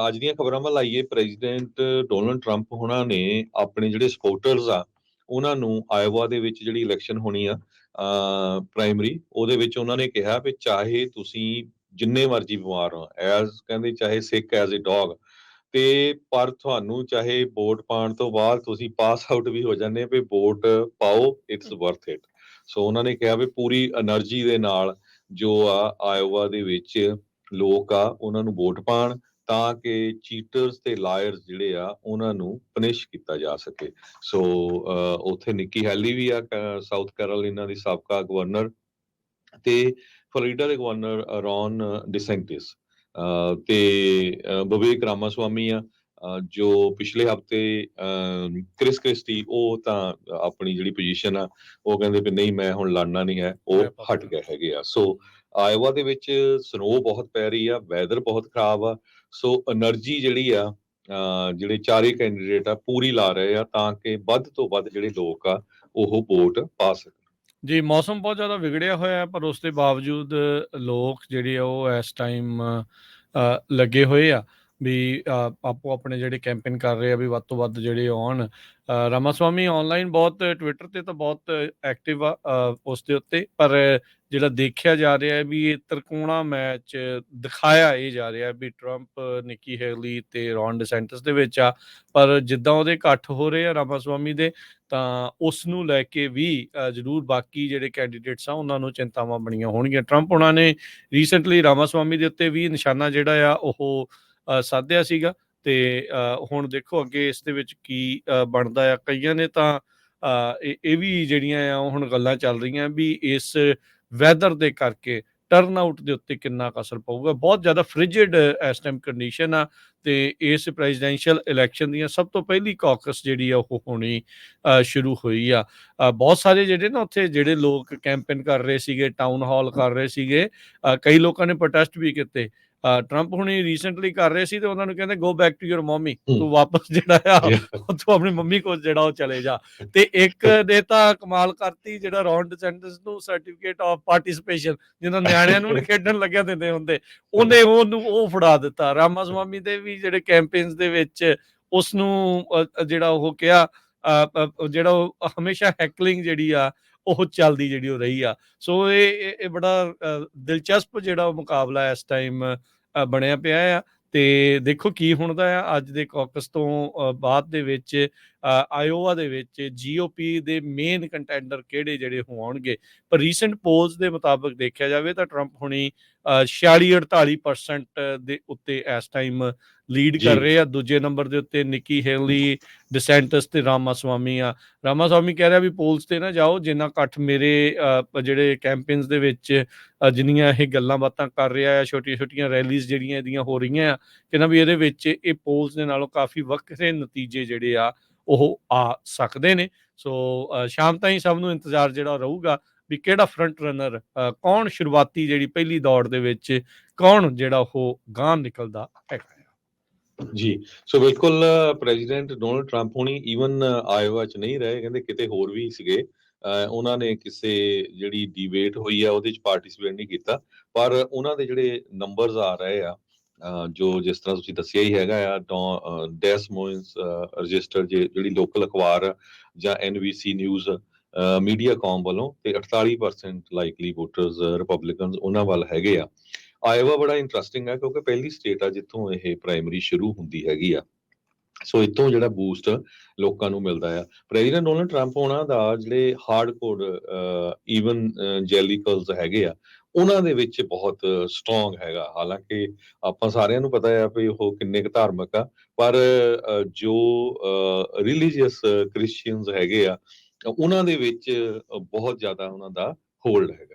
ਅੱਜ ਦੀਆਂ ਖਬਰਾਂ ਵੱਲ ਆਈਏ। ਪ੍ਰੈਜ਼ੀਡੈਂਟ ਡੋਨਲਡ ਟਰੰਪ ਹੋਣਾ ਨੇ ਆਪਣੇ ਜਿਹੜੇ ਸਪੋਰਟਰਸ ਆ ਉਹਨਾਂ ਨੂੰ ਆਇਓਵਾ ਦੇ ਵਿੱਚ ਜਿਹੜੀ ਇਲੈਕਸ਼ਨ ਹੋਣੀ ਆ ਪ੍ਰਾਇਮਰੀ, ਉਹਦੇ ਵਿੱਚ ਉਹਨਾਂ ਨੇ ਕਿਹਾ ਵੀ ਚਾਹੇ ਤੁਸੀਂ ਜਿੰਨੇ ਮਰਜ਼ੀ ਬਿਮਾਰ ਹੋ, ਐਜ਼ ਕਹਿੰਦੇ ਚਾਹੇ ਸਿੱਖ ਐਜ਼ ਏ ਡੌਗ, ਤੇ ਪਰ ਤੁਹਾਨੂੰ ਚਾਹੇ ਵੋਟ ਪਾਉਣ ਤੋਂ ਬਾਅਦ ਤੁਸੀਂ ਪਾਸ ਆਊਟ ਵੀ ਹੋ ਜਾਂਦੇ ਵੀ ਵੋਟ ਪਾਓ, ਇਟਸ ਵਰਥ ਇਟ। ਸੋ ਉਹਨਾਂ ਨੇ ਕਿਹਾ ਵੀ ਪੂਰੀ એનર્ਜੀ ਦੇ ਨਾਲ ਜੋ ਆ ਆਇਓਵਾ ਦੇ ਵਿੱਚ ਲੋਕ ਆ ਉਹਨਾਂ ਨੂੰ ਵੋਟ ਪਾਉਣ, ਤਾਂ ਕਿ ਚੀਟਰਸ ਤੇ ਲਾਇਰਸ ਜਿਹੜੇ ਆ ਉਹਨਾਂ ਨੂੰ ਪਨਿਸ਼ ਕੀਤਾ ਜਾ ਸਕੇ। ਸੋ ਉੱਥੇ ਨਿੱਕੀ ਹੈਲੀ ਵੀ ਆ, ਸਾਊਥ ਕੈਰੋਲੀਨਾ ਦੀ ਸਾਬਕਾ ਗਵਰਨਰ, ਤੇ ਫਲੋਰੀਡਾ ਦੇ ਗਵਰਨਰ ਰੌਨ ਡਿਸੈਂਟਿਸ, ਤੇ ਵਿਵੇਕ ਰਾਮਾਸਵਾਮੀ ਆ, ਜੋ ਪਿਛਲੇ ਹਫਤੇ ਕ੍ਰਿਸ ਕ੍ਰਿਸਟੀ, ਉਹ ਤਾਂ ਆਪਣੀ ਜਿਹੜੀ ਪੋਜੀਸ਼ਨ ਆ ਉਹ ਕਹਿੰਦੇ ਵੀ ਨਹੀਂ ਮੈਂ ਹੁਣ ਲੜਨਾ ਨਹੀਂ ਹੈ, ਉਹ ਹਟ ਗਏ ਹੈਗੇ ਆ। ਸੋ ਆਇਓਵਾ ਦੇ ਵਿੱਚ ਸਨੋ ਬਹੁਤ ਪੈ ਰਹੀ ਆ, ਵੈਦਰ ਬਹੁਤ ਖਰਾਬ ਆ। ਸੋ એનર્ਜੀ ਜਿਹੜੀ ਆ ਜਿਹੜੇ ਚਾਰੇ ਕੈਂਡੀਡੇਟ ਆ ਪੂਰੀ ਲਾ ਰਹੇ ਆ ਤਾਂ ਕਿ ਵੱਧ ਤੋਂ ਵੱਧ ਜਿਹੜੇ ਲੋਕ ਆ ਉਹ ਵੋਟ ਪਾ ਸਕਣ। ਜੀ, ਮੌਸਮ ਬਹੁਤ ਜ਼ਿਆਦਾ ਵਿਗੜਿਆ ਹੋਇਆ ਹੈ, ਪਰ ਉਸ ਦੇ ਬਾਵਜੂਦ ਲੋਕ ਜਿਹੜੇ ਆ ਉਹ ਇਸ ਟਾਈਮ ਲੱਗੇ ਹੋਏ ਆ ਵੀ ਆਪੋ ਆਪਣੇ ਜਿਹੜੇ ਕੈਂਪੇਨ ਕਰ ਰਹੇ ਆ ਵੀ ਵੱਧ ਤੋਂ ਵੱਧ ਜਿਹੜੇ ਆਉਣ। ਰਾਮਾਸਵਾਮੀ ਆਨਲਾਈਨ ਬਹੁਤ ਟਵਿੱਟਰ ਤੇ ਤਾਂ ਬਹੁਤ ਐਕਟਿਵ ਆ ਉਸ ਦੇ ਉੱਤੇ, ਪਰ ਜਿਹੜਾ ਦੇਖਿਆ ਜਾ ਰਿਹਾ ਹੈ ਵੀ ਇਹ ਤ੍ਰਿਕੋਣਾ ਮੈਚ ਦਿਖਾਇਆ ਇਹ ਜਾ ਰਿਹਾ ਵੀ ਟਰੰਪ, ਨਿੱਕੀ ਹੇਲੀ ਤੇ ਰੌਨ ਡਿਸੈਂਟਿਸ ਦੇ ਵਿੱਚ ਆ। ਪਰ ਜਿੱਦਾਂ ਉਹਦੇ ਇਕੱਠ ਹੋ ਰਹੇ ਆ ਰਾਮਾਸਵਾਮੀ ਦੇ, ਤਾਂ ਉਸ ਨੂੰ ਲੈ ਕੇ ਵੀ ਜ਼ਰੂਰ ਬਾਕੀ ਜਿਹੜੇ ਕੈਂਡੀਡੇਟਸ ਆ ਉਹਨਾਂ ਨੂੰ ਚਿੰਤਾਵਾਂ ਬਣੀਆਂ ਹੋਣਗੀਆਂ। ਟਰੰਪ ਉਹਨਾਂ ਨੇ ਰੀਸੈਂਟਲੀ ਰਾਮਾਸਵਾਮੀ ਦੇ ਉੱਤੇ ਵੀ ਨਿਸ਼ਾਨਾ ਜਿਹੜਾ ਆ ਉਹ ਸਾਧਿਆ ਸੀਗਾ, ਤੇ ਹੁਣ ਦੇਖੋ ਅੱਗੇ ਇਸ ਦੇ ਵਿੱਚ ਕੀ ਬਣਦਾ ਆ। ਕਈਆਂ ਨੇ ਤਾਂ ਇਹ ਵੀ ਜਿਹੜੀਆਂ ਆ ਹੁਣ ਗੱਲਾਂ ਚੱਲ ਰਹੀਆਂ ਵੀ ਇਸ ਵੈਦਰ ਦੇ ਕਰਕੇ ਟਰਨ ਆਊਟ ਦੇ ਉੱਤੇ ਕਿੰਨਾ ਕੁ ਅਸਰ ਪਊਗਾ। ਬਹੁਤ ਜ਼ਿਆਦਾ ਫ੍ਰਿਜਿਡ ਇਸ ਟਾਈਮ ਕੰਡੀਸ਼ਨ ਆ, ਤੇ ਇਸ ਪ੍ਰੈਜ਼ੀਡੈਂਸ਼ੀਅਲ ਇਲੈਕਸ਼ਨ ਦੀਆਂ ਸਭ ਤੋਂ ਪਹਿਲੀ ਕਾਕਸ ਜਿਹੜੀ ਆ ਉਹ ਹੋਣੀ ਸ਼ੁਰੂ ਹੋਈ ਆ। ਬਹੁਤ ਸਾਰੇ ਜਿਹੜੇ ਨਾ ਉੱਥੇ ਜਿਹੜੇ ਲੋਕ ਕੈਂਪੇਨ ਕਰ ਰਹੇ ਸੀਗੇ, ਟਾਊਨ ਹਾਲ ਕਰ ਰਹੇ ਸੀਗੇ, ਕਈ ਲੋਕਾਂ ਨੇ ਪ੍ਰੋਟੈਸਟ ਵੀ ਕੀਤੇ। ਟਰੰਪ ਹੁਣੀ ਰੀਸੈਂਟਲੀ ਕਰ ਰਹੇ ਸੀ ਤੇ ਉਹਨਾਂ ਨੂੰ ਕਹਿੰਦੇ go back to your mummy, ਤੂੰ ਵਾਪਸ ਜਿਹੜਾ ਆ ਤੂੰ ਆਪਣੀ ਮੰਮੀ ਕੋਲ ਜਿਹੜਾ ਉਹ ਚਲੇ ਜਾ। ਤੇ ਇੱਕ ਨੇ ਤਾਂ ਕਮਾਲ ਕਰਤੀ, ਜਿਹੜਾ ਰੌਨ ਡਿਸੈਂਟਿਸ ਨੂੰ ਸਰਟੀਫਿਕੇਟ ਆਫ ਪਾਰਟੀਸਿਪੇਸ਼ਨ ਜਿਹਨਾਂ ਨਿਆਣਿਆਂ ਨੂੰ ਖੇਡਣ ਲੱਗਿਆ ਦਿੰਦੇ ਹੁੰਦੇ, ਉਹਨੇ ਉਹਨੂੰ ਉਹ ਫੜਾ ਦਿੱਤਾ। ਰਾਮਾਸਵਾਮੀ ਦੇ ਵੀ ਜਿਹੜੇ ਕੈਂਪੇਨਸ ਦੇ ਵਿੱਚ ਉਸ ਨੂੰ ਜਿਹੜਾ ਉਹ ਕਿਹਾ, ਜਿਹੜਾ ਉਹ ਹਮੇਸ਼ਾ ਹੈਕਲਿੰਗ ਜਿਹੜੀ ਆ ਉਹ ਚੱਲਦੀ ਜਿਹੜੀ ਉਹ ਰਹੀ ਆ। ਸੋ ਇਹ ਬੜਾ ਦਿਲਚਸਪ ਜਿਹੜਾ ਉਹ ਮੁਕਾਬਲਾ ਇਸ ਟਾਈਮ ਬਣਿਆ ਪਿਆ ਆ, ਤੇ ਦੇਖੋ ਕੀ ਹੁੰਦਾ ਆ ਅੱਜ ਦੇ ਕਾਕਸ ਤੋਂ ਬਾਅਦ ਦੇ ਵਿੱਚ ਆਇਓਵਾ ਦੇ ਵਿੱਚ GOP ਦੇ ਮੇਨ ਕੰਟੈਂਡਰ ਕਿਹੜੇ ਜਿਹੜੇ ਹੋਣਗੇ। ਪਰ ਰੀਸੈਂਟ ਪੋਲਸ ਦੇ ਮੁਤਾਬਕ ਦੇਖਿਆ ਜਾਵੇ ਤਾਂ ਟਰੰਪ ਹੁਣੀ 46-48% ਦੇ ਉੱਤੇ ਇਸ ਟਾਈਮ ਲੀਡ ਕਰ ਰਹੇ ਆ। ਦੂਜੇ ਨੰਬਰ ਦੇ ਉੱਤੇ ਨਿੱਕੀ ਹੇਲੀ, ਡਿਸੈਂਟਿਸ ਤੇ ਰਾਮਾਸਵਾਮੀ ਆ। ਰਾਮਾਸਵਾਮੀ ਕਹਿ ਰਿਹਾ ਵੀ ਪੋਲਸ ਤੇ ਨਾ ਜਾਓ, ਜਿੰਨਾ ਇਕੱਠ ਮੇਰੇ ਜਿਹੜੇ ਕੈਂਪੇਨਸ ਦੇ ਵਿੱਚ ਜਿੰਨੀਆਂ ਇਹ ਗੱਲਾਂ ਬਾਤਾਂ ਕਰ ਰਿਹਾ ਆ, ਛੋਟੀਆਂ ਛੋਟੀਆਂ ਰੈਲੀਜ਼ ਜਿਹੜੀਆਂ ਇਹਦੀਆਂ ਹੋ ਰਹੀਆਂ ਆ, ਕਹਿੰਦਾ ਵੀ ਇਹਦੇ ਵਿੱਚ ਇਹ ਪੋਲਸ ਦੇ ਨਾਲੋਂ ਕਾਫੀ ਵੱਖਰੇ ਨਤੀਜੇ ਜਿਹੜੇ ਆ ਉਹ ਆ ਸਕਦੇ ਨੇ। ਸੋ ਸ਼ਾਮ ਤਾਈਂ ਸਭ ਨੂੰ ਇੰਤਜ਼ਾਰ ਜਿਹੜਾ ਰਹੂਗਾ ਵੀ ਕਿਹੜਾ ਫਰੰਟ ਰਨਰ, ਕੌਣ ਸ਼ੁਰੂਆਤੀ ਜਿਹੜੀ ਪਹਿਲੀ ਦੌੜ ਦੇ ਵਿੱਚ ਕੌਣ ਜਿਹੜਾ ਉਹ ਗਾਂਹ ਨਿਕਲਦਾ ਹੈਗਾ। ਜੀ, ਸੋ ਬਿਲਕੁਲ ਪ੍ਰੈਜ਼ੀਡੈਂਟ ਡੋਨਲਡ ਟਰੰਪ ਹੁਣੀ ਈਵਨ ਆਇਓਵਾ 'ਚ ਨਹੀਂ ਰਹੇ, ਕਹਿੰਦੇ ਕਿਤੇ ਹੋਰ ਵੀ ਸੀਗੇ। ਉਹਨਾਂ ਨੇ ਕਿਸੇ ਜਿਹੜੀ ਡਿਬੇਟ ਹੋਈ ਆ ਉਹਦੇ 'ਚ ਪਾਰਟਿਸਿਪੇਟ ਨਹੀਂ ਕੀਤਾ, ਪਰ ਉਹਨਾਂ ਦੇ ਜਿਹੜੇ ਨੰਬਰਸ ਆ ਰਹੇ ਆ, ਜੋ ਜਿਸ ਤਰ੍ਹਾਂ ਤੁਸੀਂ ਦੱਸਿਆ ਹੀ ਹੈਗਾ ਆ, ਡੈਸ ਮੋਇਨਸ ਰਜਿਸਟਰ ਜਿਹੜੀ ਲੋਕਲ ਅਖਬਾਰ ਜਾਂ NBC ਨਿਊਜ਼ ਮੀਡੀਆਕਾਮ ਵੱਲੋਂ, ਤੇ 48% ਲਾਈਕਲੀ ਵੋਟਰਸ ਰਿਪਬਲਿਕਨਸ ਉਹਨਾਂ ਵੱਲ ਹੈਗੇ ਆ। ਆਇਓਵਾ ਬੜਾ ਇੰਟਰਸਟਿੰਗ ਹੈ ਕਿਉਂਕਿ ਪਹਿਲੀ ਸਟੇਟ ਆ ਜਿੱਥੋਂ ਇਹ ਪ੍ਰਾਇਮਰੀ ਸ਼ੁਰੂ ਹੁੰਦੀ ਹੈਗੀ ਆ। ਸੋ ਇੱਥੋਂ ਜਿਹੜਾ ਬੂਸਟ ਲੋਕਾਂ ਨੂੰ ਮਿਲਦਾ ਆ। ਪ੍ਰੈਜ਼ੀਡੈਂਟ ਡੋਨਲਡ ਟਰੰਪ ਉਹਨਾਂ ਦਾ ਜਿਹੜੇ ਹਾਰਡਕੋਰ ਈਵਨ ਜੈਲੀਕਲਸ ਹੈਗੇ ਆ, ਉਹਨਾਂ ਦੇ ਵਿੱਚ ਬਹੁਤ ਸਟਰੋਂਗ ਹੈਗਾ। ਹਾਲਾਂਕਿ ਆਪਾਂ ਸਾਰਿਆਂ ਨੂੰ ਪਤਾ ਆ ਵੀ ਉਹ ਕਿੰਨੇ ਕੁ ਧਾਰਮਿਕ ਆ, ਪਰ ਜੋ ਰਿਲੀਜੀਅਸ ਕ੍ਰਿਸਚੀਅਨਸ ਹੈਗੇ ਆ ਉਹਨਾਂ ਦੇ ਵਿੱਚ ਬਹੁਤ ਜ਼ਿਆਦਾ ਉਹਨਾਂ ਦਾ ਹੋਲਡ ਹੈਗਾ।